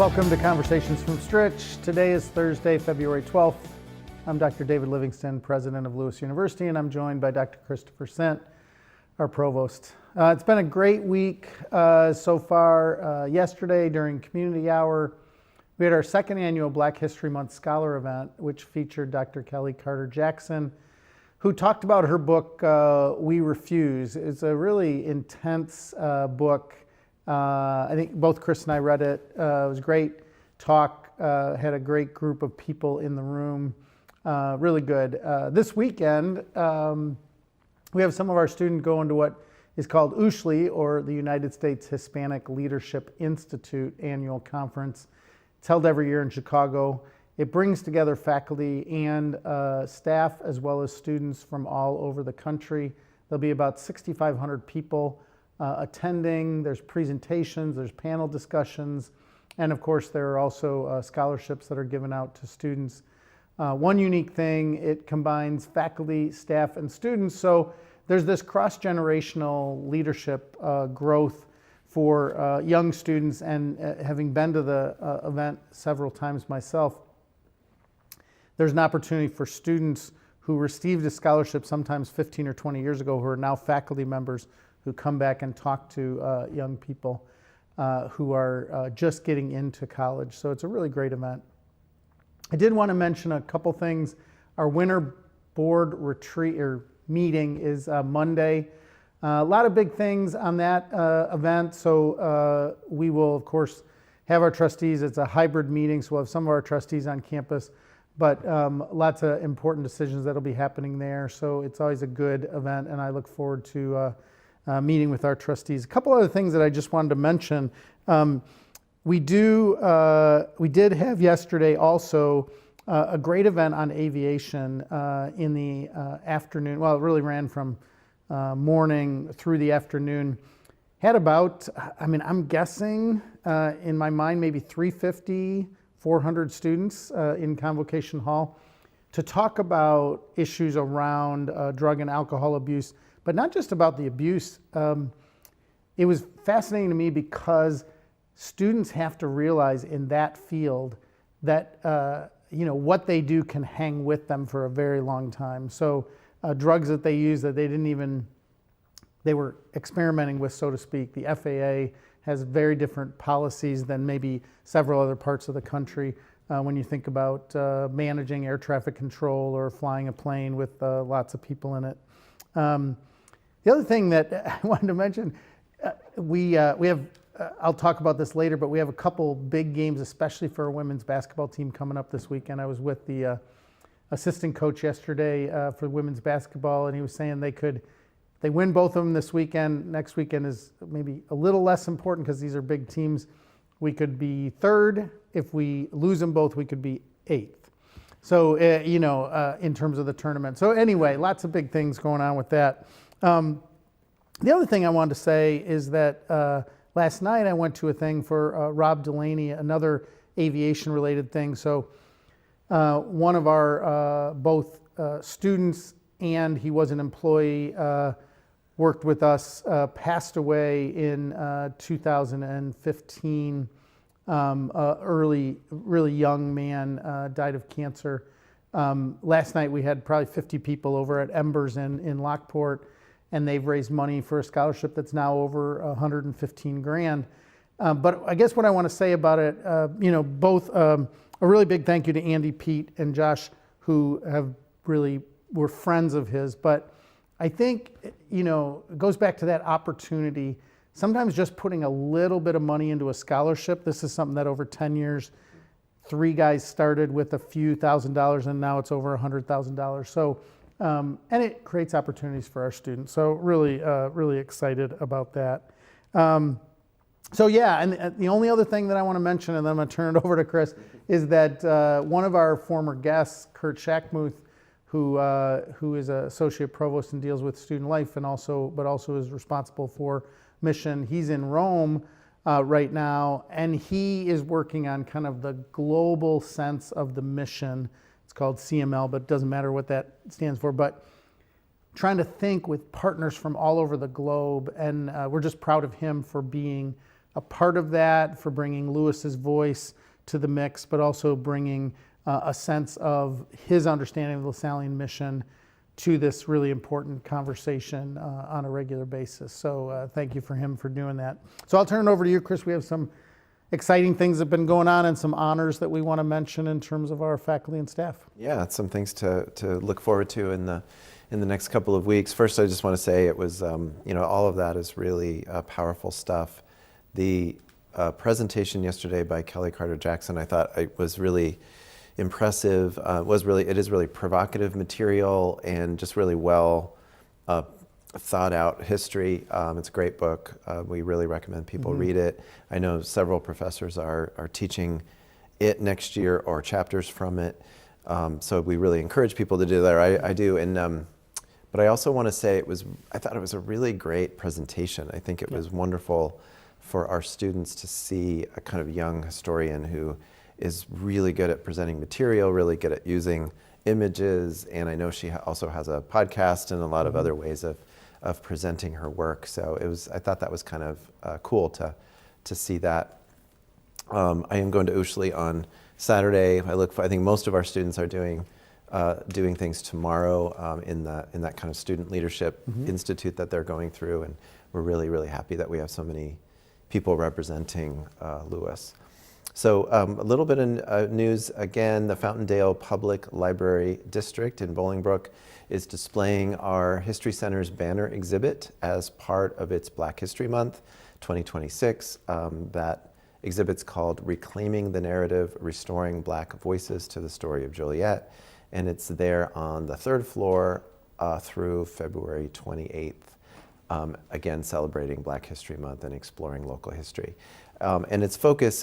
Welcome to Conversations from Stritch. Today is Thursday, February 12th. I'm Dr. David Livingston, president of Lewis University, and I'm joined by Dr. Christopher Sent, our provost. It's been a great week so far. Yesterday during community hour, we had our second annual Black History Month Scholar event, which featured Dr. Kelly Carter Jackson, who talked about her book, We Refuse. It's a really intense book. I think both Chris and I read it. It was a great talk, had a great group of people in the room, really good. This weekend, we have some of our students going to what is called USHLI, or the United States Hispanic Leadership Institute Annual Conference. It's held every year in Chicago. It brings together faculty and staff as well as students from all over the country. There'll be about 6,500 people attending. There's presentations, there's panel discussions, and of course there are also scholarships that are given out to students. One unique thing, it combines faculty, staff, and students, so there's this cross-generational leadership growth for young students, and having been to the event several times myself, there's an opportunity for students who received a scholarship sometimes 15 or 20 years ago who are now faculty members who come back and talk to young people who are just getting into college. So it's a really great event. I did want to mention a couple things. Our winter board retreat or meeting is Monday. A lot of big things on that event. So we will, of course, have our trustees. It's a hybrid meeting, so we'll have some of our trustees on campus, but lots of important decisions that'll be happening there. So it's always a good event, and I look forward to meeting with our trustees. A couple other things that I just wanted to mention. We did have yesterday also a great event on aviation in the afternoon. Well, it really ran from morning through the afternoon. Had about, I'm guessing in my mind, maybe 350, 400 students in Convocation Hall to talk about issues around drug and alcohol abuse, but not just about the abuse. It was fascinating to me because students have to realize in that field that what they do can hang with them for a very long time. So drugs that they use that they were experimenting with, so to speak. The FAA has very different policies than maybe several other parts of the country when you think about managing air traffic control or flying a plane with lots of people in it. The other thing that I wanted to mention, we have, I'll talk about this later, but we have a couple big games, especially for our women's basketball team coming up this weekend. I was with the assistant coach yesterday for women's basketball, and he was saying they win both of them this weekend. Next weekend is maybe a little less important because these are big teams. We could be third. If we lose them both, we could be eighth. So, in terms of the tournament. So anyway, lots of big things going on with that. The other thing I wanted to say is that last night I went to a thing for Rob Delaney, another aviation-related thing. So one of our both students and he was an employee, worked with us, passed away in 2015. Really young man, died of cancer. Last night we had probably 50 people over at Embers in Lockport, and they've raised money for a scholarship that's now over 115 grand. But I guess what I want to say about it, both a really big thank you to Andy, Pete, and Josh, who were friends of his. But I think, it goes back to that opportunity. Sometimes just putting a little bit of money into a scholarship. This is something that over 10 years, 3 guys started with a few $1,000s, and now it's over $100,000. So, and it creates opportunities for our students. So really excited about that. So yeah, and the only other thing that I want to mention, and then I'm going to turn it over to Chris, is that one of our former guests, Kurt Shackmuth, who is an associate provost and deals with student life, but also is responsible for mission. He's in Rome right now, and he is working on kind of the global sense of the mission. It's called CML, but it doesn't matter what that stands for. But trying to think with partners from all over the globe, and we're just proud of him for being a part of that, for bringing Lewis's voice to the mix, but also bringing a sense of his understanding of the Lasallian mission to this really important conversation on a regular basis. So thank you for him for doing that. So I'll turn it over to you, Chris. We have some exciting things that have been going on and some honors that we want to mention in terms of our faculty and staff. Yeah, some things to look forward to in the next couple of weeks. First, I just want to say it was, all of that is really powerful stuff. The presentation yesterday by Kelly Carter Jackson, I thought it was really impressive. It is really provocative material and just really well thought out history. It's a great book. We really recommend people read it. I know several professors are teaching it next year or chapters from it. So we really encourage people to do that. I do. And but I also want to say I thought it was a really great presentation. I think it was wonderful for our students to see a kind of young historian who is really good at presenting material, really good at using images, and I know she also has a podcast and a lot of other ways of presenting her work. So I thought that was kind of cool to see that. I am going to Ushley on Saturday. I think most of our students are doing things tomorrow in that kind of student leadership institute that they're going through, and we're really, really happy that we have so many people representing Lewis. So a little bit of news again. The Fountaindale Public Library District in Bolingbrook is displaying our History Center's banner exhibit as part of its Black History Month 2026. That exhibit's called Reclaiming the Narrative, Restoring Black Voices to the Story of Joliet, and it's there on the 3rd floor through February 28th, again celebrating Black History Month and exploring local history. And its focus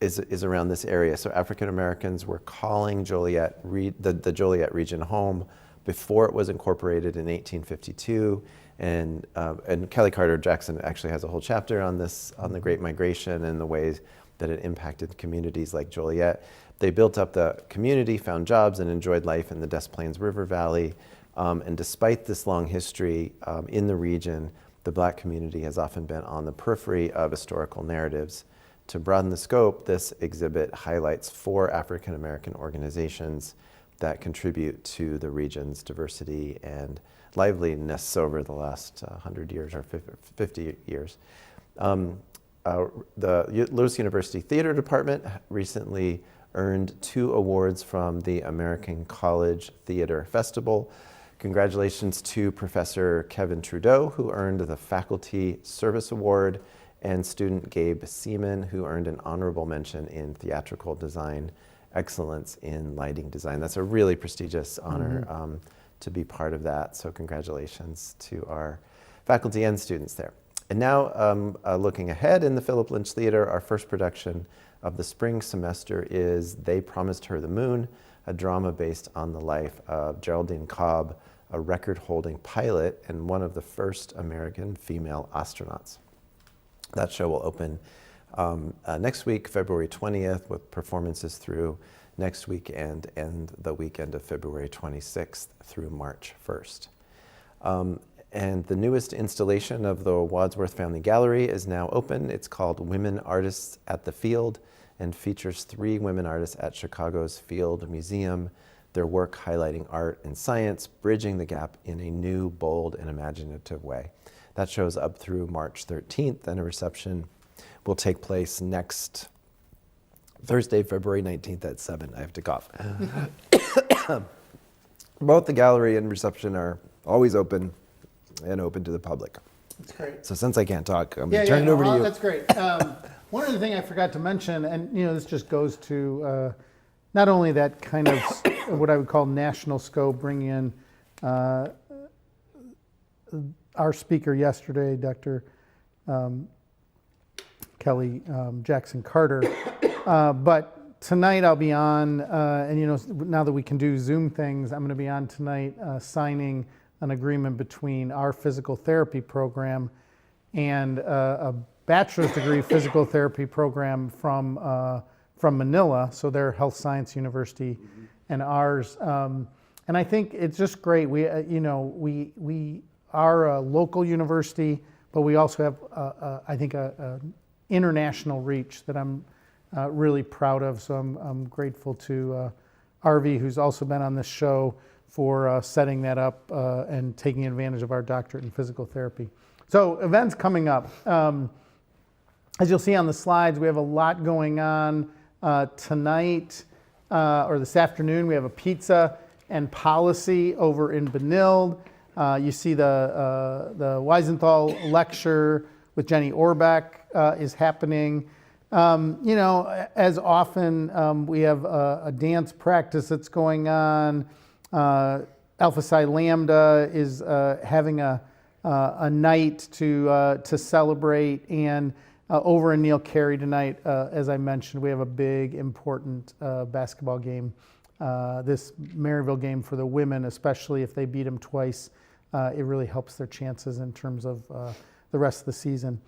is around this area. So African Americans were calling Joliet, the Joliet region home before it was incorporated in 1852. And Kelly Carter Jackson actually has a whole chapter on this, on the Great Migration and the ways that it impacted communities like Joliet. They built up the community, found jobs, and enjoyed life in the Des Plaines River Valley. And despite this long history in the region, the Black community has often been on the periphery of historical narratives. To broaden the scope, this exhibit highlights 4 African American organizations that contribute to the region's diversity and liveliness over the last 100 years or 50 years. The Lewis University Theater Department recently earned 2 awards from the American College Theater Festival. Congratulations to Professor Kevin Trudeau, who earned the Faculty Service Award, and student Gabe Seaman, who earned an honorable mention in theatrical design excellence in lighting design. That's a really prestigious honor to be part of that. So congratulations to our faculty and students there. And now looking ahead in the Philip Lynch Theater, our first production of the spring semester is They Promised Her the Moon, a drama based on the life of Geraldine Cobb, a record-holding pilot and one of the first American female astronauts. That show will open next week, February 20th, with performances through next weekend and the weekend of February 26th through March 1st. And the newest installation of the Wadsworth Family Gallery is now open. It's called Women Artists at the Field and features 3 women artists at Chicago's Field Museum, their work highlighting art and science, bridging the gap in a new, bold, and imaginative way. That show's up through March 13th, and a reception will take place next Thursday, February 19th at 7. I have to cough. Both the gallery and reception are always open and open to the public. That's great. So since I can't talk, I'm going to turn it over to you. That's great. One other thing I forgot to mention, and this just goes to not only that kind of what I would call national scope, bringing in our speaker yesterday, Dr. Kelly Jackson Carter, but tonight I'll be on, and now that we can do Zoom things, I'm going to be on tonight signing an agreement between our physical therapy program and a bachelor's degree physical therapy program from Manila, so they're Health Science University, and ours. And I think it's just great. We are a local university, but we also have, I think, a international reach that I'm really proud of. So I'm grateful to Arvi, who's also been on this show, for setting that up and taking advantage of our doctorate in physical therapy. So events coming up. As you'll see on the slides, we have a lot going on tonight or this afternoon. We have a pizza and policy over in Benilde. You see the Wiesenthal lecture with Jenny Orbeck is happening. As often, we have a dance practice that's going on. Alpha Psi Lambda is having a night to celebrate, and over in Neil Carey tonight, as I mentioned, we have a big, important basketball game. This Maryville game for the women, especially if they beat them twice, it really helps their chances in terms of the rest of the season.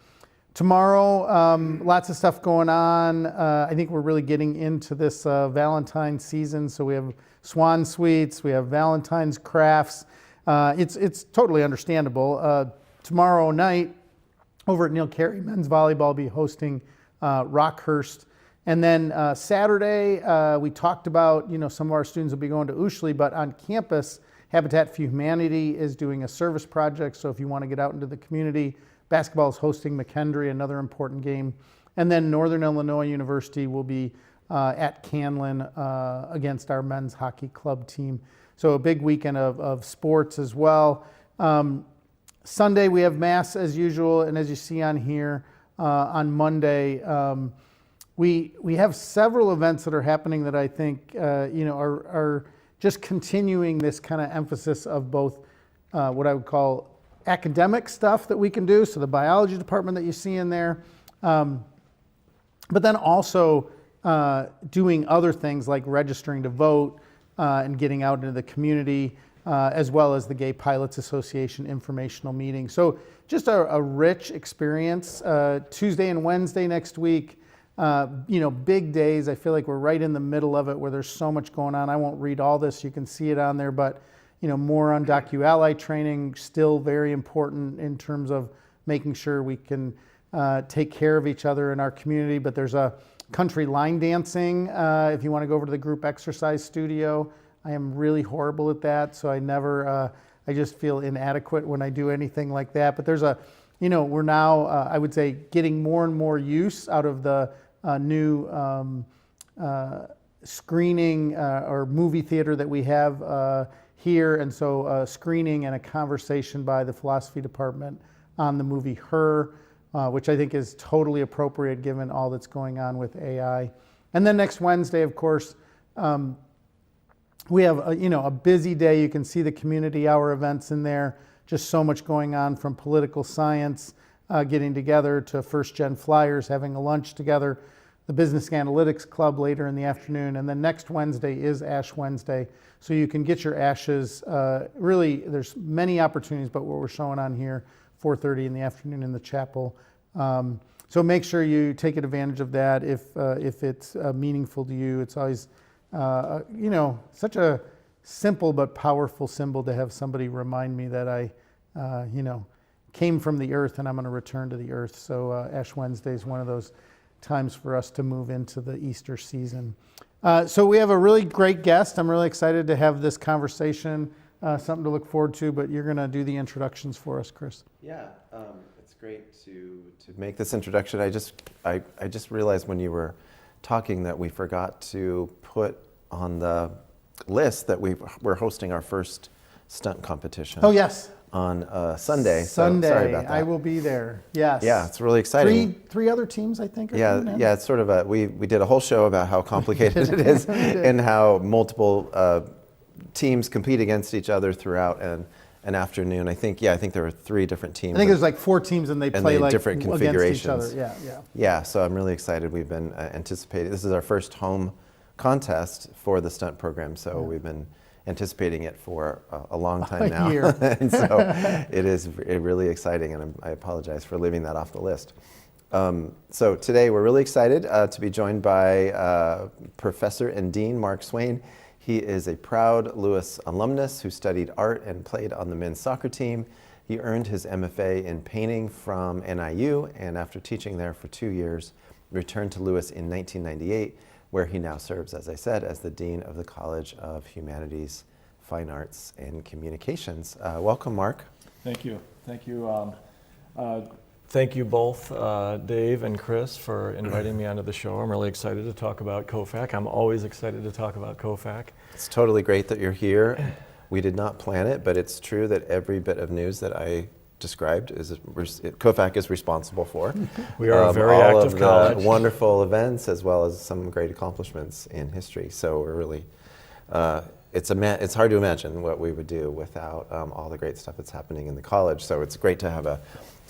Tomorrow, lots of stuff going on. I think we're really getting into this Valentine's season. So we have Swan Sweets, we have Valentine's crafts. It's totally understandable. Tomorrow night, over at Neil Carey, men's volleyball will be hosting Rockhurst. And then Saturday, we talked about, some of our students will be going to Ushley, but on campus, Habitat for Humanity is doing a service project. So if you want to get out into the community, basketball is hosting McKendree, another important game. And then Northern Illinois University will be at Canlan against our men's hockey club team. So a big weekend of sports as well. Sunday, we have Mass as usual. And as you see on here, on Monday, we have several events that are happening that I think are just continuing this kind of emphasis of both what I would call academic stuff that we can do, so the biology department that you see in there, but then also doing other things like registering to vote and getting out into the community, as well as the Gay Pilots Association informational meeting. So just a rich experience. Tuesday and Wednesday next week, big days. I feel like we're right in the middle of it where there's so much going on. I won't read all this. You can see it on there, but more on docu-ally training, still very important in terms of making sure we can take care of each other in our community. But there's a country line dancing if you want to go over to the group exercise studio. I am really horrible at that, so I just feel inadequate when I do anything like that. But there's we're now, I would say, getting more and more use out of the new screening or movie theater that we have here, and so a screening and a conversation by the philosophy department on the movie Her, which I think is totally appropriate given all that's going on with AI. And then next Wednesday, of course, we have a busy day. You can see the community hour events in there. Just so much going on, from political science getting together to First Gen Flyers having a lunch together, the Business Analytics Club later in the afternoon, and then next Wednesday is Ash Wednesday. So you can get your ashes. Really, there's many opportunities, but what we're showing on here, 4:30 in the afternoon in the chapel. So make sure you take advantage of that if it's meaningful to you. It's always, such a simple but powerful symbol to have somebody remind me that I, came from the earth and I'm going to return to the earth. So Ash Wednesday is one of those times for us to move into the Easter season. So we have a really great guest. I'm really excited to have this conversation, something to look forward to, but you're going to do the introductions for us, Chris. Yeah, it's great to make this introduction. I just realized when you were talking that we forgot to put on the list that we're hosting our first stunt competition. Oh, yes. On Sunday. Sunday, so sorry about that. I will be there. Yes. Yeah, it's really exciting. Three other teams, I think. Yeah. It's sort of we did a whole show about how complicated it is and how multiple teams compete against each other throughout an afternoon. I think there were 3 different teams. I think there's like 4 teams and they play like different configurations. Against each other. Yeah. So I'm really excited. We've been anticipating. This is our first home contest for the stunt program, so we've been anticipating it for a long time now. And so it is really exciting, and I apologize for leaving that off the list. So today we're really excited to be joined by Professor and Dean Mark Swain. He is a proud Lewis alumnus who studied art and played on the men's soccer team. He earned his MFA in painting from NIU, and after teaching there for 2 years, returned to Lewis in 1998, where he now serves, as I said, as the Dean of the College of Humanities, Fine Arts, and Communications. Welcome, Mark. Thank you. Thank you. Thank you both, Dave and Chris, for inviting me onto the show. I'm really excited to talk about CoHFAC. I'm always excited to talk about CoHFAC. It's totally great that you're here. We did not plan it, but it's true that every bit of news that I described CoHFAC is responsible for. We are a very all active of college. the wonderful events as well as some great accomplishments in history. So we're really, it's hard to imagine what we would do without all the great stuff that's happening in the college. So it's great to have a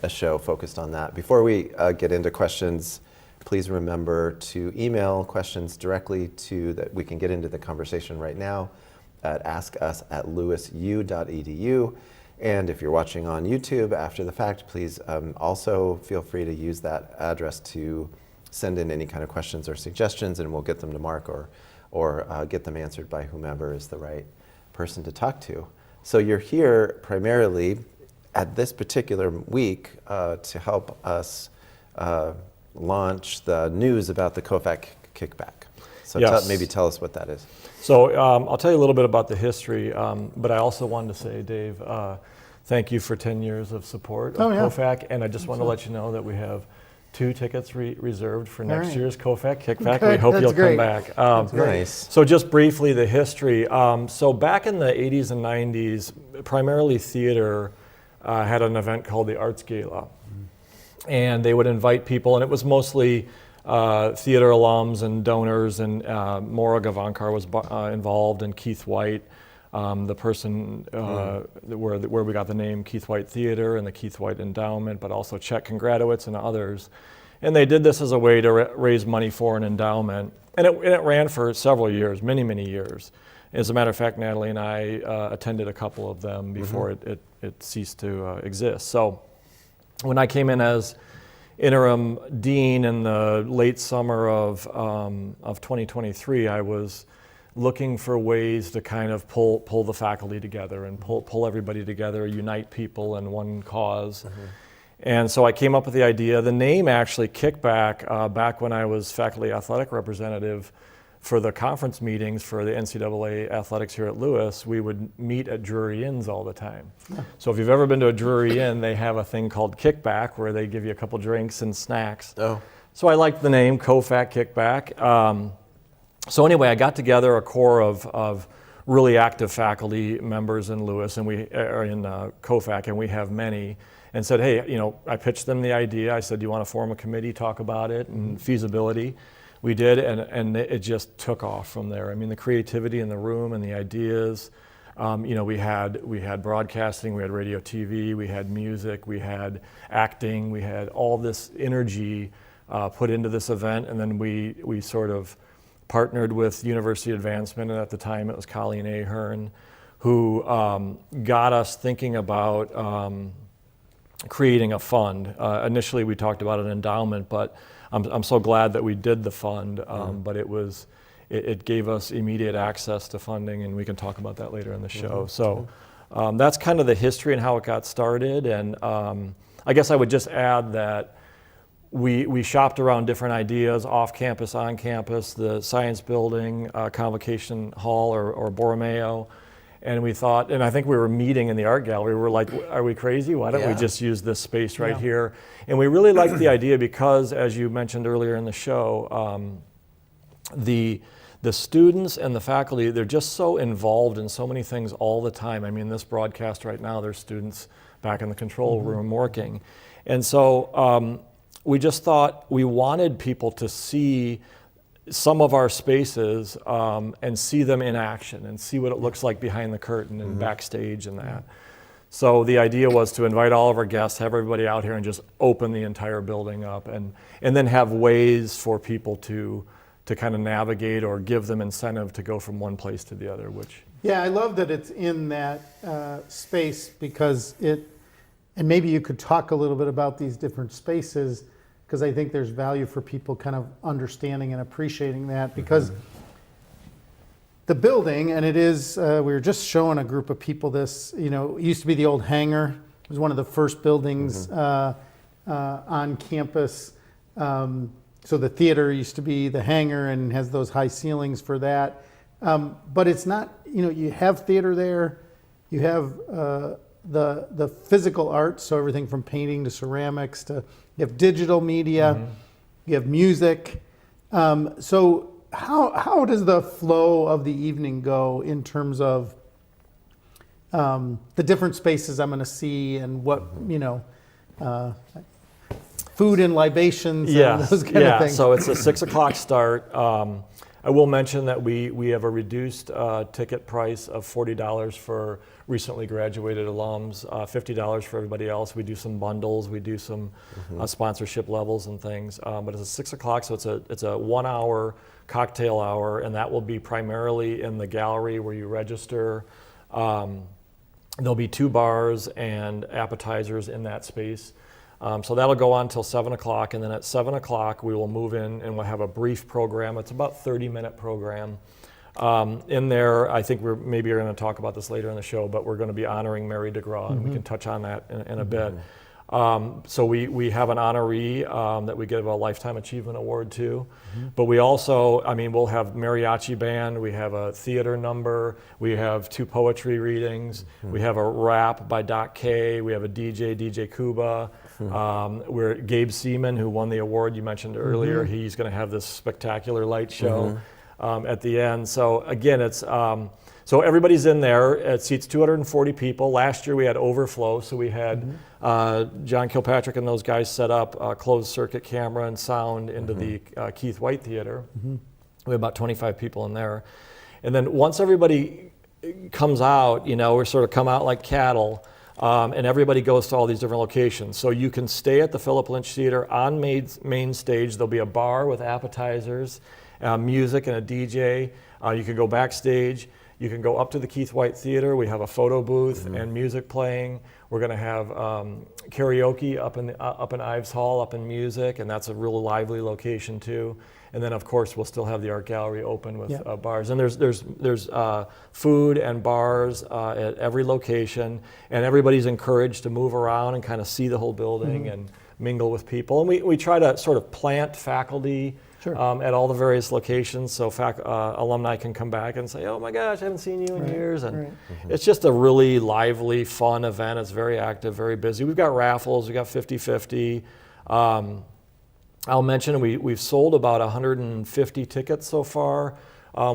show focused on that. Before we get into questions, please remember to email questions directly that we can get into the conversation right now at askus@lewisu.edu. And if you're watching on YouTube after the fact, please also feel free to use that address to send in any kind of questions or suggestions, and we'll get them to Mark or get them answered by whomever is the right person to talk to. So you're here primarily at this particular week to help us launch the news about the CoHFAC Kickback. So Yes. maybe tell us what that is. So I'll tell you a little bit about the history, but I also wanted to say, Dave, thank you for 10 years of support of CoHFAC, and I just want to let you know that we have 2 tickets reserved for next year's CoHFAC Kickback. Okay, We hope that's you'll great. come back. Nice. So just briefly, the history. So back in the 80s and 90s, primarily theater had an event called the Arts Gala. And they would invite people, and it was mostly theater alums and donors, and Maura Gavankar was involved, and Keith White, the person where we got the name Keith White Theater and the Keith White Endowment, but also Chet Kongratowicz and others. And they did this as a way to raise money for an endowment. And it ran for several years, many, many years. As a matter of fact, Natalie and I attended a couple of them before it ceased to exist. So when I came in as interim dean in the late summer of 2023, I was looking for ways to kind of pull the faculty together and pull everybody together, unite people in one cause. And so I came up with the idea. The name actually, Kickback, back when I was faculty athletic representative for the conference meetings for the NCAA athletics here at Lewis, we would meet at Drury Inns all the time. So if you've ever been to a Drury Inn, they have a thing called Kickback where they give you a couple drinks and snacks. Oh. So I liked the name, CoHFAC Kickback. So anyway, I got together a core of really active faculty members in Lewis, and we are in CoHFAC, and we have many, and said, hey, I pitched them the idea. I said, do you want to form a committee, talk about it, and feasibility? We did, and it just took off from there. I mean, the creativity in the room and the ideas. We had broadcasting, we had radio, TV, we had music, we had acting, we had all this energy put into this event, and then we sort of partnered with University Advancement, and at the time it was Colleen Ahern, who got us thinking about creating a fund. Initially, we talked about an endowment, but I'm so glad that we did the fund, but it gave us immediate access to funding, and we can talk about that later in the show. So that's kind of the history and how it got started. And I guess I would just add that we shopped around different ideas, off campus, on campus, the science building, Convocation Hall or Borromeo. And we thought, and I think we were meeting in the art gallery, we were like, are we crazy? Why don't we just use this space right here? And we really liked the idea because, as you mentioned earlier in the show, the students and the faculty, they're just so involved in so many things all the time. I mean, this broadcast right now, there's students back in the control room working. And so we just thought we wanted people to see some of our spaces and see them in action and see what it looks like behind the curtain and backstage and that. So the idea was to invite all of our guests, have everybody out here and just open the entire building up and then have ways for people to kind of navigate or give them incentive to go from one place to the other, which... Yeah, I love that it's in that space because and maybe you could talk a little bit about these different spaces, because I think there's value for people kind of understanding and appreciating that, because the building, and it is, we were just showing a group of people this, it used to be the old hangar It was one of the first buildings on campus. So the theater used to be the hangar and has those high ceilings for that. But it's not, you have theater there, you have the physical arts, so everything from painting to ceramics to, you have digital media, you have music. So how does the flow of the evening go in terms of the different spaces I'm going to see and what, food and libations and those kind of things? So it's a 6 o'clock start. I will mention that we have a reduced ticket price of $40 for recently graduated alums, $50 for everybody else. We do some bundles, we do some sponsorship levels and things. But it's a 6 o'clock, so it's a 1 hour cocktail hour, and that will be primarily in the gallery where you register. There'll be 2 bars and appetizers in that space. So that'll go on till 7 o'clock, and then at 7 o'clock we will move in and we'll have a brief program. It's about a 30-minute program. In there, I think we're going to talk about this later in the show, but we're going to be honoring Mary DeGraw, and we can touch on that in a bit. So we have an honoree that we give a Lifetime Achievement Award to, but we also, we'll have mariachi band, we have a theater number, we have 2 poetry readings, we have a rap by Doc K, we have a DJ Kuba. We're Gabe Seaman, who won the award you mentioned earlier. He's going to have this spectacular light show at the end. So again, it's so everybody's in there. It seats 240 people. Last year we had overflow, so we had John Kilpatrick and those guys set up a closed circuit camera and sound into the Keith White Theater. We have about 25 people in there. And then once everybody comes out, we're sort of come out like cattle. And everybody goes to all these different locations. So you can stay at the Philip Lynch Theater on main stage. There'll be a bar with appetizers, music and a DJ. You can go backstage. You can go up to the Keith White Theater. We have a photo booth and music playing. We're going to have karaoke up in Ives Hall, up in music, and that's a real lively location too. And then, of course, we'll still have the art gallery open with bars. And there's food and bars at every location, and everybody's encouraged to move around and kind of see the whole building and mingle with people. And we try to sort of plant faculty at all the various locations, so alumni can come back and say, "Oh my gosh, I haven't seen you in years." And it's just a really lively, fun event. It's very active, very busy. We've got raffles. We've got 50-50. I'll mention we've sold about 150 tickets so far.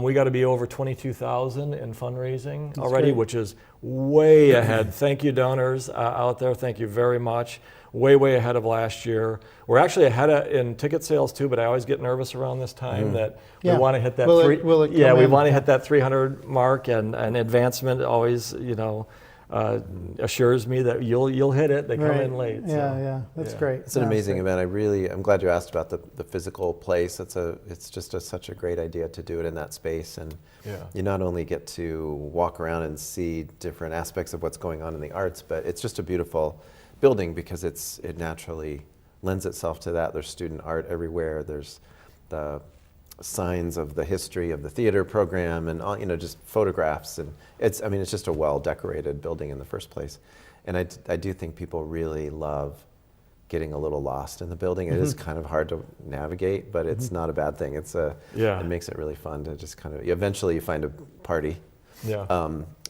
We got to be over 22,000 in fundraising already, which is way ahead. Thank you, donors out there. Thank you very much. Way ahead of last year. We're actually ahead in ticket sales too, but I always get nervous around this time that we want to hit that. We want to hit that 300 mark, and advancement always, assures me that you'll hit it. They come in late. That's great. It's an amazing event. I'm glad you asked about the physical place. It's just such a great idea to do it in that space, and you not only get to walk around and see different aspects of what's going on in the arts, but it's just a beautiful building because it naturally lends itself to that. There's student art everywhere. There's the signs of the history of the theater program and all, just photographs, and it's just a well-decorated building in the first place. And I do think people really love getting a little lost in the building. It is kind of hard to navigate, but it's not a bad thing. It makes it really fun to just eventually you find a party.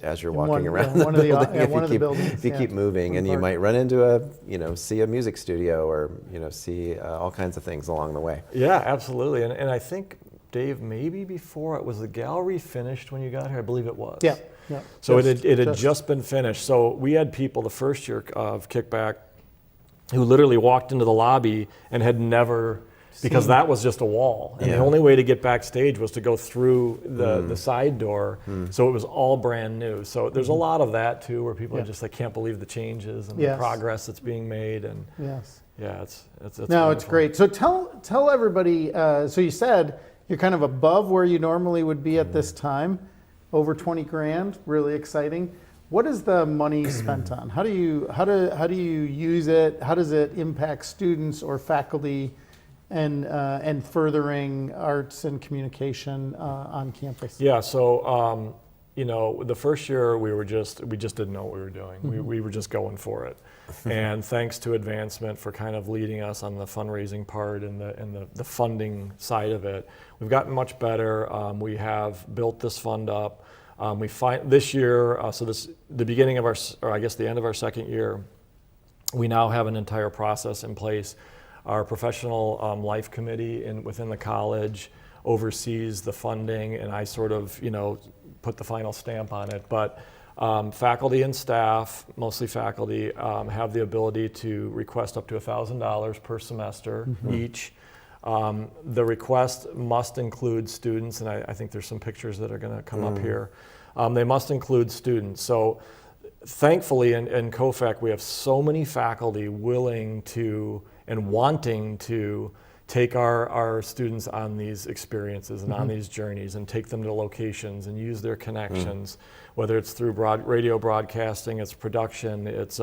As you're walking around the building, if you keep moving, and you might run into see a music studio or see all kinds of things along the way. Yeah, absolutely. And I think, Dave, maybe before it was the gallery finished when you got here. I believe it was. Yeah. So it had just been finished. So we had people the first year of Kickback who literally walked into the lobby and had never. Because that was just a wall. And the only way to get backstage was to go through the side door. So it was all brand new. So there's a lot of that too, where people are just can't believe the changes and the progress that's being made. And it's it's great. So tell everybody, so you said you're kind of above where you normally would be at this time, over 20 grand, really exciting. What is the money spent on? How do you use it? How does it impact students or faculty and furthering arts and communication on campus? Yeah, so the first year we just didn't know what we were doing. We were just going for it. And thanks to Advancement for kind of leading us on the fundraising part and the funding side of it, we've gotten much better. We have built this fund up. We find this year, the beginning of the end of our second year, we now have an entire process in place. Our professional life committee within the college oversees the funding, and I sort of, put the final stamp on it. But faculty and staff, mostly faculty, have the ability to request up to $1,000 per semester each. The request must include students, and I think there's some pictures that are going to come up here. They must include students. So thankfully in CoHFAC we have so many faculty willing to and wanting to take our students on these experiences and on these journeys and take them to locations and use their connections, whether it's through radio broadcasting, it's production, it's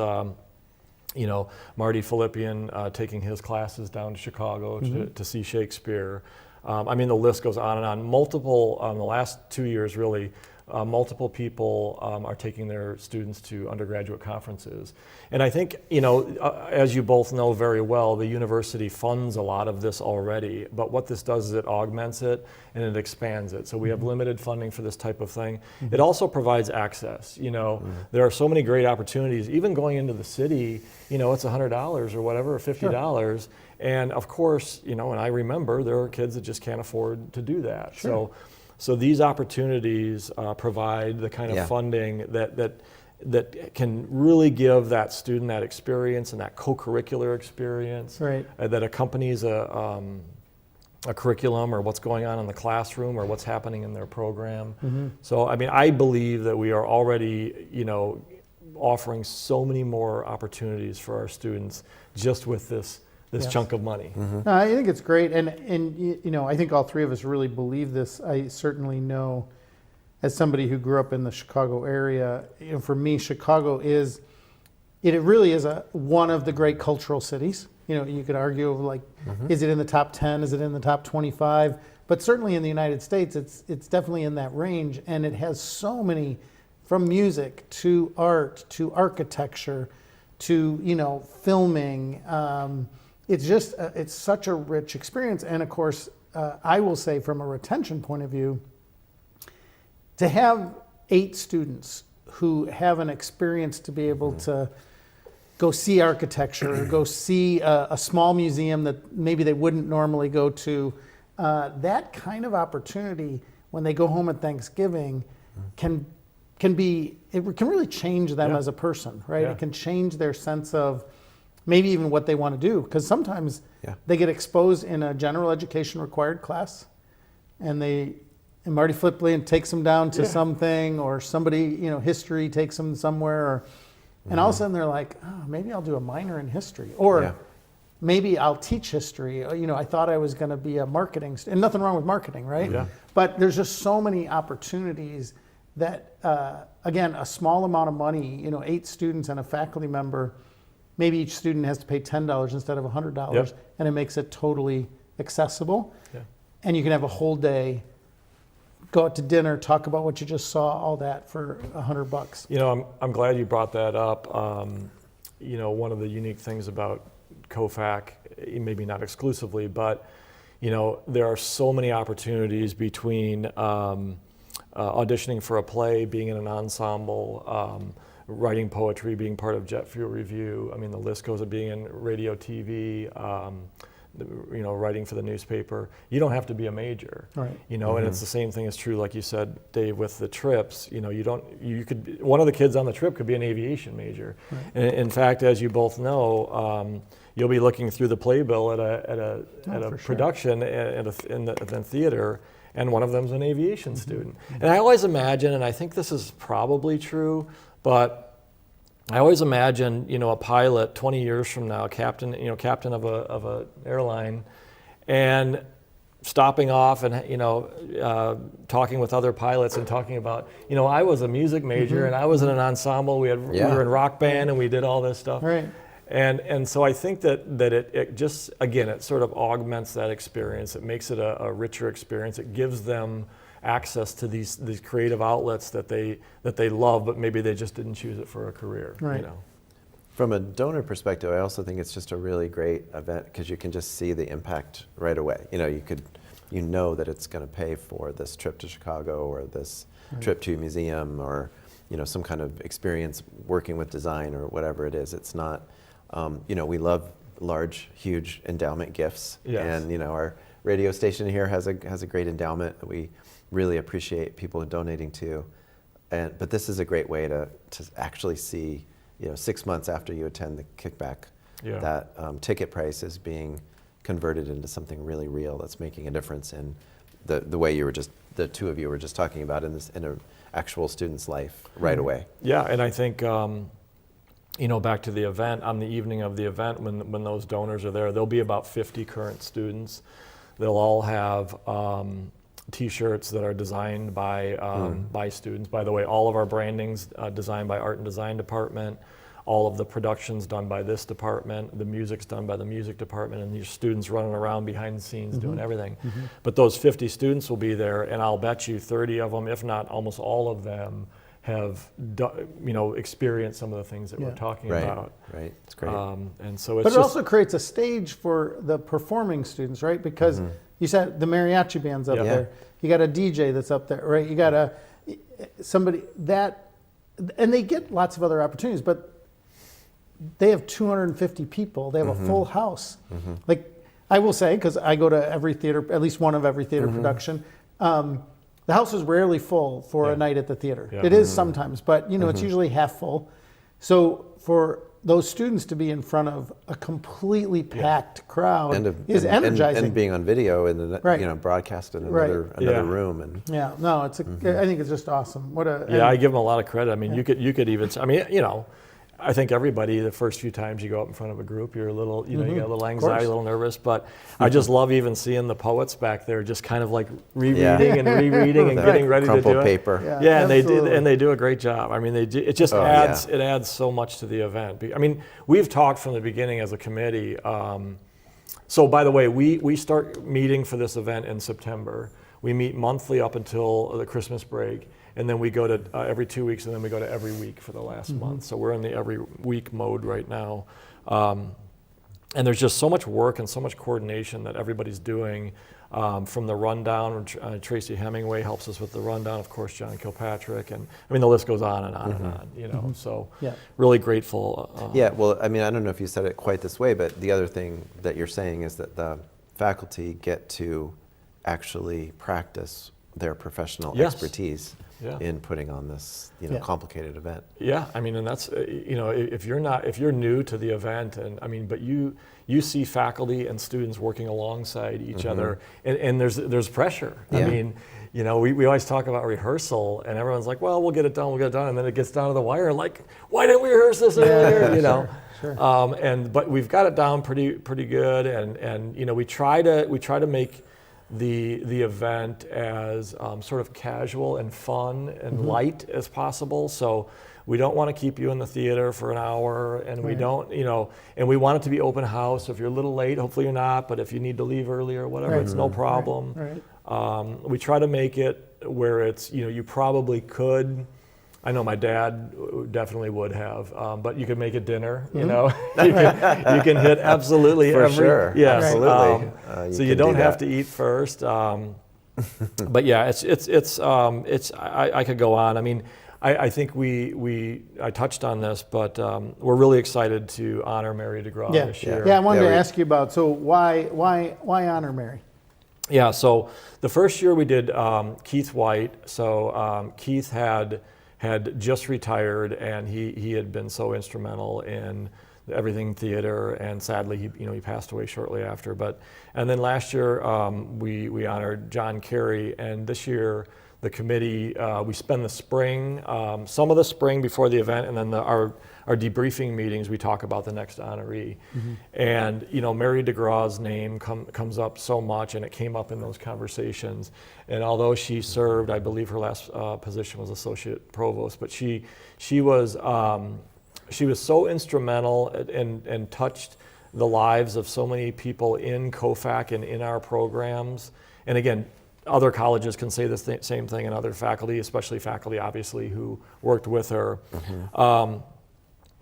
Marty Philippian taking his classes down to Chicago to see Shakespeare. I mean, the list goes on and on. Multiple, the last 2 years really, multiple people are taking their students to undergraduate conferences. And I think, as you both know very well, the university funds a lot of this already, but what this does is it augments it and it expands it. So we have limited funding for this type of thing. It also provides access. There are so many great opportunities, even going into the city, it's $100 or whatever, or $50. Sure. And of course, and I remember there are kids that just can't afford to do that. Sure. So these opportunities provide the kind of funding that can really give that student that experience and that co-curricular experience that accompanies a curriculum or what's going on in the classroom or what's happening in their program. So I mean, I believe that we are already, offering so many more opportunities for our students just with this chunk of money. No, I think it's great, and I think all three of us really believe this. I certainly know, as somebody who grew up in the Chicago area, for me, Chicago is, it really is one of the great cultural cities. You could argue like, is it in the top 10? Is it in the top 25? But certainly in the United States, it's definitely in that range, and it has so many, from music to art to architecture to filming. It's such a rich experience. And of course, I will say from a retention point of view, to have 8 students who have an experience to be able to go see architecture, or go see a small museum that maybe they wouldn't normally go to, that kind of opportunity when they go home at Thanksgiving can really change them as a person, right? It can change their sense of maybe even what they want to do, because sometimes they get exposed in a general education required class, and Marty Flipland takes them down to something, or somebody, history takes them somewhere, and all of a sudden they're like, oh, maybe I'll do a minor in history, or maybe I'll teach history. I thought I was going to be a marketing student, and nothing wrong with marketing, right? Yeah. But there's just so many opportunities that, again, a small amount of money, 8 students and a faculty member, maybe each student has to pay $10 instead of $100, and it makes it totally accessible. Yeah. And you can have a whole day, go out to dinner, talk about what you just saw, all that for $100. I'm glad you brought that up. One of the unique things about CoHFAC, maybe not exclusively, but there are so many opportunities between auditioning for a play, being in an ensemble, writing poetry, being part of Jet Fuel Review. I mean, the list goes of being in radio, TV, writing for the newspaper. You don't have to be a major, right? And it's the same thing is true, like you said, Dave, with the trips. One of the kids on the trip could be an aviation major. Right. And in fact, as you both know, you'll be looking through the playbill at a production in the theater, and one of them's an aviation student. And I always imagine, and I think this is probably true, but I always imagine, a pilot 20 years from now, captain of a airline, and stopping off and talking with other pilots and talking about, I was a music major and I was in an ensemble. We were in rock band and we did all this stuff. Right. And so I think that it just, again, it sort of augments that experience. It makes it a richer experience. It gives them access to these creative outlets that they love, but maybe they just didn't choose it for a career. Right. You know. From a donor perspective, I also think it's just a really great event because you can just see the impact right away. You know that it's going to pay for this trip to Chicago or this trip to a museum or some kind of experience working with design or whatever it is. It's not, we love large, huge endowment gifts, Yes. and our radio station here has a great endowment that we really appreciate people donating to, but this is a great way to actually see. 6 months after you attend the kickback, that ticket price is being converted into something really real that's making a difference in the way the two of you were just talking about in an actual student's life right away. Yeah, and I think back to the event, on the evening of the event, when those donors are there, there'll be about 50 current students. They'll all have T-shirts that are designed by students. By the way, all of our branding's designed by Art and Design Department. All of the production's done by this department. The music's done by the music department, and these students running around behind the scenes doing everything. But those 50 students will be there, and I'll bet you 30 of them, if not almost all of them, have experienced some of the things that we're talking about. Right, it's great. And so it's But it also creates a stage for the performing students, right? Because you said the mariachi band's up there. You got a DJ that's up there, right? You got somebody that, and they get lots of other opportunities, but they have 250 people. They have a full house. Like I will say, because I go to every theater, at least one of every theater production, the house is rarely full for a night at the theater. It is sometimes, but it's usually half full. So for those students to be in front of a completely packed crowd is energizing. And being on video and broadcast in another room. And it's I think it's just awesome. I give them a lot of credit. I mean, you could even, I think everybody, the first few times you go up in front of a group, you're a little, you got a little anxiety, a little nervous, but I just love even seeing the poets back there just kind of like rereading and rereading and getting ready to do it. Crumpled paper. And they do a great job. I mean, it just adds so much to the event. I mean, we've talked from the beginning as a committee. So by the way, we start meeting for this event in September. We meet monthly up until the Christmas break. And then we go to every 2 weeks, and then we go to every week for the last month. So we're in the every week mode right now. And there's just so much work and so much coordination that everybody's doing from the rundown. Tracy Hemingway helps us with the rundown, of course, John Kilpatrick. And I mean, the list goes on and on and on, So really grateful. Well, I mean, I don't know if you said it quite this way, but the other thing that you're saying is that the faculty get to actually practice their professional expertise in putting on this, complicated event. Yeah, I mean, and that's, if you're new to the event, and I mean, but you see faculty and students working alongside each other, and there's pressure. I mean, we always talk about rehearsal, and everyone's like, well, we'll get it done, and then it gets down to the wire, like, why didn't we rehearse this earlier? Sure. But we've got it down pretty good, and we try to make the event as sort of casual and fun and light as possible. So we don't want to keep you in the theater for an hour, and we don't, and we want it to be open house. So if you're a little late, hopefully you're not, but if you need to leave early or whatever, it's no problem. We try to make it where it's, you probably could. I know my dad definitely would have, but you could make it dinner. You can hit absolutely For every. sure. Yes, absolutely. So you don't have to eat first. But yeah, I could go on. I mean, I think I touched on this, but we're really excited to honor Mary DeGraw this year. I wanted to ask you about, so why honor Mary? Yeah, so the first year we did Keith White. So Keith had just retired, and he had been so instrumental in the Everything Theater, and sadly he passed away shortly after. And then last year we honored John Carey, and this year the committee we spend the spring, some of the spring before the event, and then our debriefing meetings we talk about the next honoree. And Mary DeGraw's name comes up so much, and it came up in those conversations. And although she served, I believe her last position was associate provost, but she was so instrumental and touched the lives of so many people in CoHFAC and in our programs. And again, other colleges can say the same thing, and other faculty, especially faculty, obviously, who worked with her.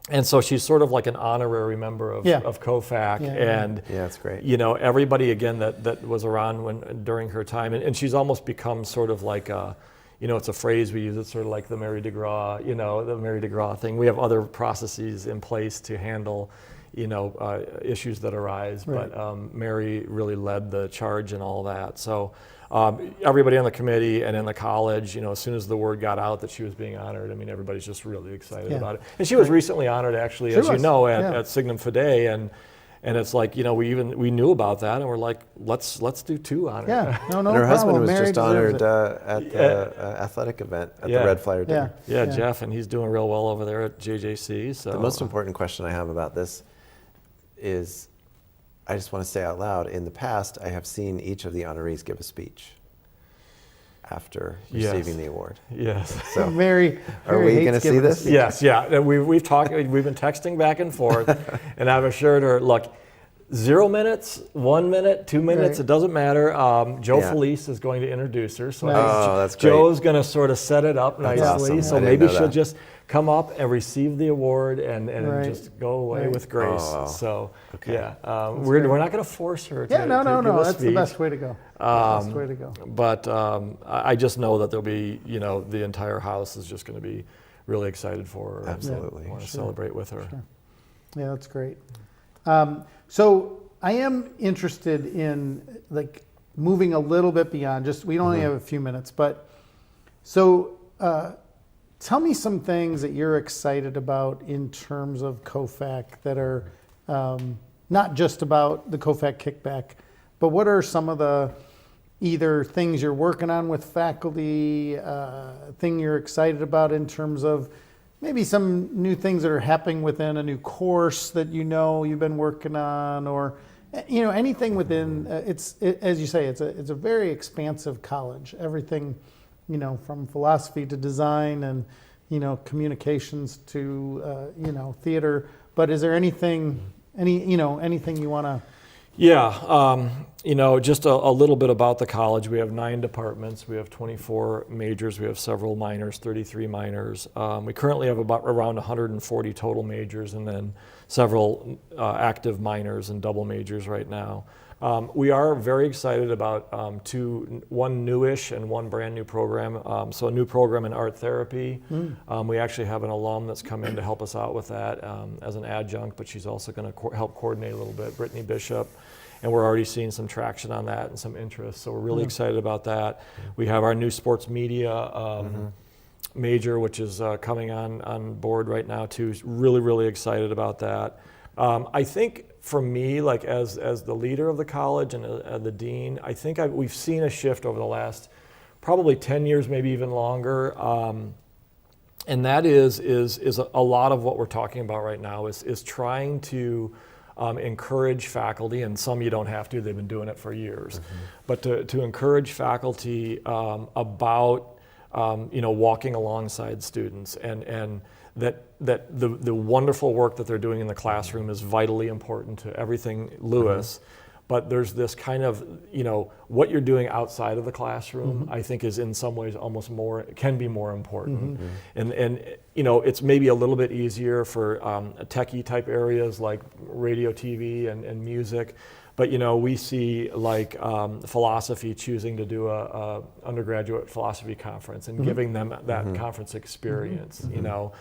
And so she's sort of like an honorary member of CoHFAC, and that's great. You know, everybody again that was around during her time, and she's almost become sort of like a, you know, it's a phrase we use. It's sort of like the Mary DeGraw, you know, the Mary DeGraw thing. We have other processes in place to handle, you know, issues that arise, but Mary really led the charge in all that. So. Everybody on the committee and in the college, you know, as soon as the word got out that she was being honored, I mean, everybody's just really excited about it. And she was recently honored, actually, as you know, at Signum Fidei, and it's like, you know, we knew about that, and we're like, let's do 2 honors. Yeah, no And her husband was Mary just honored at the athletic event at the Red Flyer dinner. Yeah, Jeff, and he's doing real well over there at JJC. So the most important question I have about this is, I just want to say out loud, in the past, I have seen each of the honorees give a speech after receiving the award. Yes. So, Mary are we going to see this? Yes, yeah. And we've talked. We've been texting back and forth, and I've assured her, look, 0 minutes, 1 minute, 2 minutes, it doesn't matter. Joe Felice is going to introduce her, so that's great. Joe's going to sort of set it up nicely. Awesome. So maybe she'll just come up and receive the award and just go away with grace. So we're not going to force her to give a that's speech. the best way to go. Best way to go. But I just know that there'll be, you know, the entire house is just going to be really excited for her. Absolutely. And want to celebrate with her. Sure. Yeah, that's great. So I am interested in like moving a little bit beyond just, we only have a few minutes, but so tell me some things that you're excited about in terms of CoHFAC that are not just about the CoHFAC Kickback, but what are some of the either things you're working on with faculty, thing you're excited about in terms of maybe some new things that are happening within a new course that you know you've been working on, or you know, anything within as you say, it's a very expansive college. Everything, you know, from philosophy to design and, you know, communications to you know, theater. But is there anything you want to? Yeah, you know, just a little bit about the college. We have 9 departments. We have 24 majors. We have several minors, 33 minors. We currently have around 140 total majors, and then several active minors and double majors right now. We are very excited about one newish and one brand new program. So a new program in art therapy. We actually have an alum that's come in to help us out with that as an adjunct, but she's also going to help coordinate a little bit, Brittany Bishop. And we're already seeing some traction on that and some interest. So we're really excited about that. We have our new sports media major, which is coming on board right now too. Really, really excited about that. I think for me, like as the leader of the college and the dean, I think we've seen a shift over the last probably 10 years, maybe even longer. And that is a lot of what we're talking about right now is trying to encourage faculty, and some you don't have to, they've been doing it for years, but to encourage faculty about you know, walking alongside students, and that the wonderful work that they're doing in the classroom is vitally important to everything Lewis. But there's this kind of, you know, what you're doing outside of the classroom, I think is in some ways almost can be more important. And you know, it's maybe a little bit easier for techie type areas like radio, TV, and music. But you know, we see like philosophy choosing to do a undergraduate philosophy conference and giving them that conference experience, you know.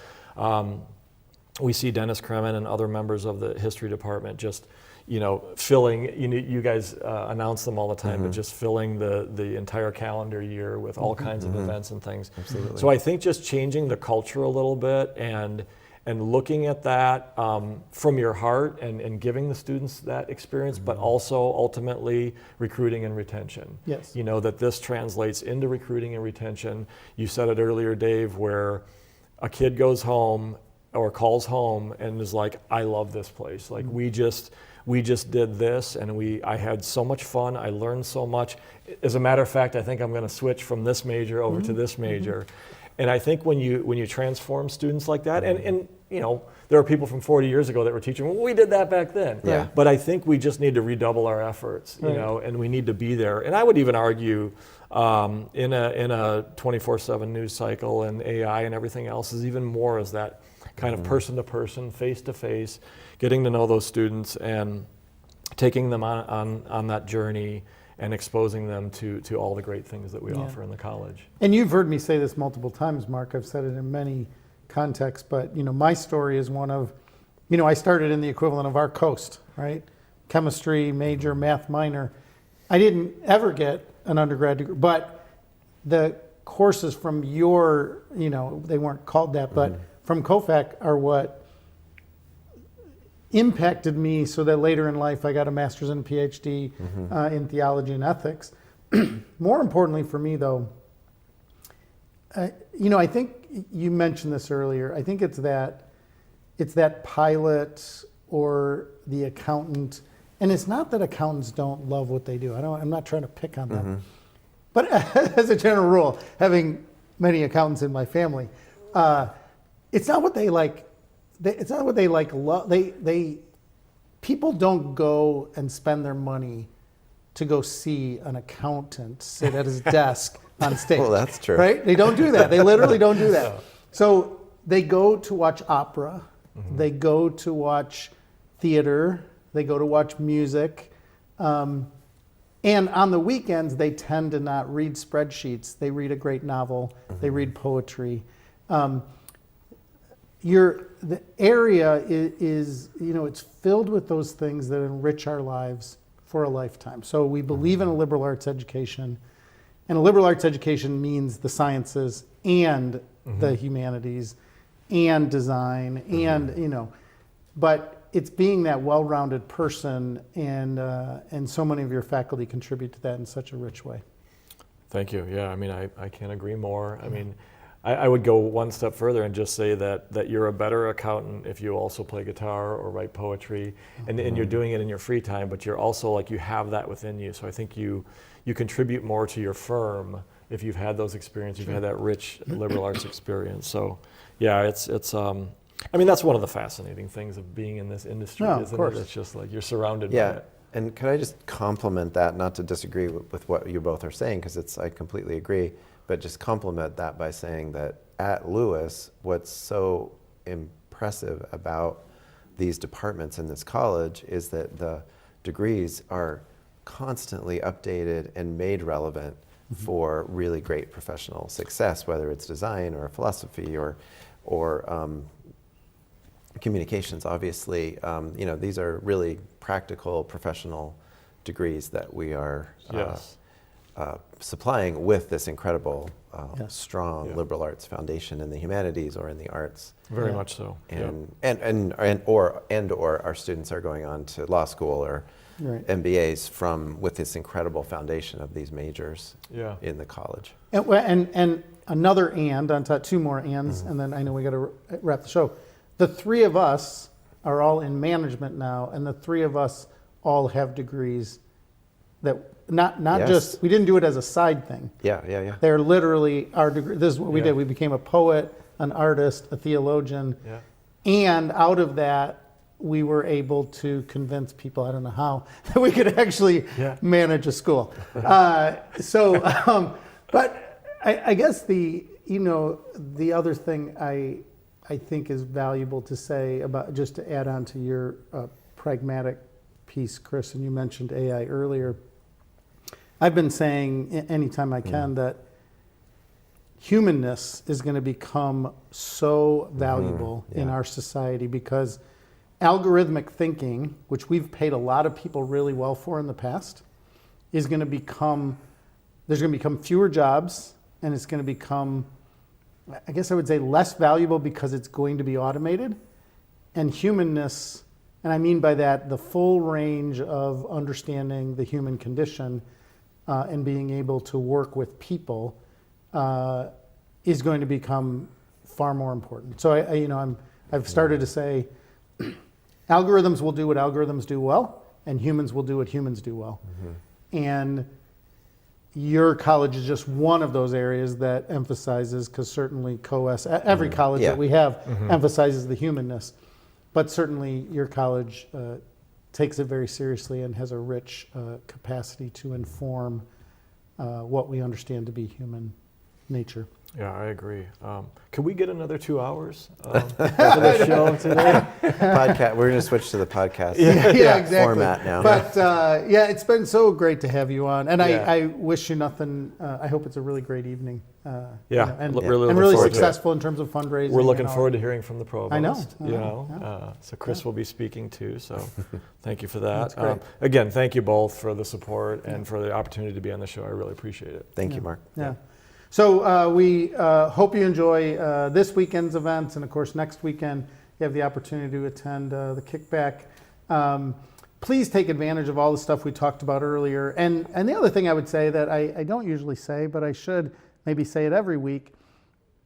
We see Dennis Kremen and other members of the history department just, you know, filling, you guys announce them all the time, but just filling the entire calendar year with all kinds of events and things. Absolutely. So I think just changing the culture a little bit and looking at that from your heart and giving the students that experience, but also ultimately recruiting and retention. Yes. You know, that this translates into recruiting and retention. You said it earlier, Dave, where a kid goes home or calls home and is like, I love this place. Like we just did this, and I had so much fun. I learned so much. As a matter of fact, I think I'm going to switch from this major over to this major. And I think when you transform students like that, and there are people from 40 years ago that were teaching, well, we did that back then. Yeah. But I think we just need to redouble our efforts, Right. and we need to be there. And I would even argue in a 24/7 news cycle and AI and everything else is even more as that kind of person-to-person, face-to-face, getting to know those students and taking them on that journey and exposing them to all the great things that we offer in the college. And you've heard me say this multiple times, Mark. I've said it in many contexts, but my story is one of, I started in the equivalent of our coast, right? Chemistry major, math minor. I didn't ever get an undergrad degree, but the courses from your, they weren't called that, but from CoHFAC are what impacted me so that later in life I got a master's and a PhD in theology and ethics. More importantly for me though, I think you mentioned this earlier. I think it's that pilot or the accountant, and it's not that accountants don't love what they do. I'm not trying to pick on them, but as a general rule, having many accountants in my family, it's not what they like. It's not what they like. People don't go and spend their money to go see an accountant sit at his desk on stage. Well, that's true. Right? They don't do that. They literally don't do that. So they go to watch opera. They go to watch theater. They go to watch music. And on the weekends, they tend to not read spreadsheets. They read a great novel. They read poetry. The area is, it's filled with those things that enrich our lives for a lifetime. So we believe in a liberal arts education, and a liberal arts education means the sciences and the humanities and design and, but it's being that well-rounded person, and so many of your faculty contribute to that in such a rich way. Thank you. Yeah, I can't agree more. I would go one step further and just say that you're a better accountant if you also play guitar or write poetry, and you're doing it in your free time, but you're also you have that within you. So I think you contribute more to your firm if you've had those experiences, you've had that rich liberal arts experience. So yeah, it's that's one of the fascinating things of being in this industry, No, of isn't course. it? It's just you're surrounded by Yeah, it. and could I just compliment that, not to disagree with what you both are saying, because I completely agree, but just compliment that by saying that at Lewis, what's so impressive about these departments in this college is that the degrees are constantly updated and made relevant for really great professional success, whether it's design or philosophy or communications. Obviously, these are really practical professional degrees that we are Yes. supplying with this incredible, Yes. strong liberal arts foundation in the humanities or in the arts. Very Yeah. much so. And or our students are going on to law school or Right. MBAs with this incredible foundation of these majors Yeah. in the college. And another and on top, two more ands, and then I know we got to wrap the show. The three of us are all in management now, and the three of us all have degrees that not Yes. just, we didn't do it as a side thing. Yeah. They're literally our degree. This is what we Yeah. did. We became a poet, an artist, a theologian, Yeah. and out of that, we were able to convince people, I don't know how, that we could actually Yeah. manage a school. But I guess the other thing I think is valuable to say about, just to add on to your pragmatic piece, Chris, and you mentioned AI earlier. I've been saying anytime I can that humanness is going to become so valuable in our society, because algorithmic thinking, which we've paid a lot of people really well for in the past, is going to become, there's going to become fewer jobs, and it's going to become, I guess I would say, less valuable because it's going to be automated. And humanness, and I mean by that the full range of understanding the human condition and being able to work with people is going to become far more important. So I've started to say algorithms will do what algorithms do well, and humans will do what humans do well. And your college is just one of those areas that emphasizes, because certainly every college Yeah. that we have emphasizes the humanness, but certainly your college takes it very seriously and has a rich capacity to inform what we understand to be human nature. Yeah, I agree. Can we get another 2 hours for the show today? Podcast. We're going to switch to the podcast Yeah, exactly. format now. But yeah, it's been so great to have you on, and Yeah. I wish you nothing. I hope it's a really great evening. Yeah, and really and looking really forward to it. successful in terms of fundraising. We're looking and all. forward to hearing from the provost. I know. So Chris will be speaking too. So thank you for that. That's great. Again, thank you both for the support and for the opportunity to be on the show. I really appreciate it. Thank you, Mark. Yeah. So we hope you enjoy this weekend's events, and of course next weekend you have the opportunity to attend the Kickback. Please take advantage of all the stuff we talked about earlier. And the other thing I would say that I don't usually say, but I should maybe say it every week,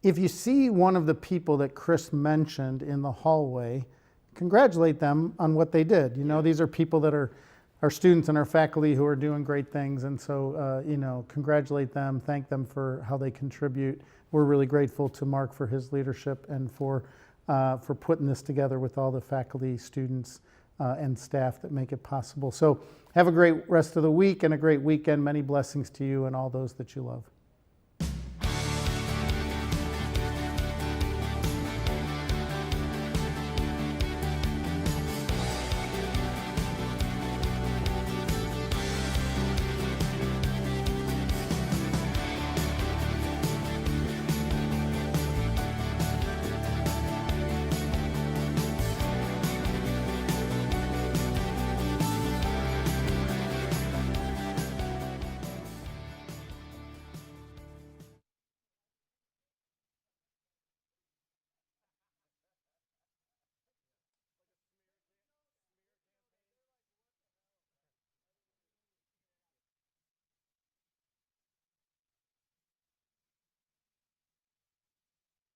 if you see one of the people that Chris mentioned in the hallway, congratulate them on what they did. You know, these are people that are our students and our faculty who are doing great things, and so congratulate them, thank them for how they contribute. We're really grateful to Mark for his leadership and for putting this together with all the faculty, students, and staff that make it possible. So have a great rest of the week and a great weekend. Many blessings to you and all those that you love.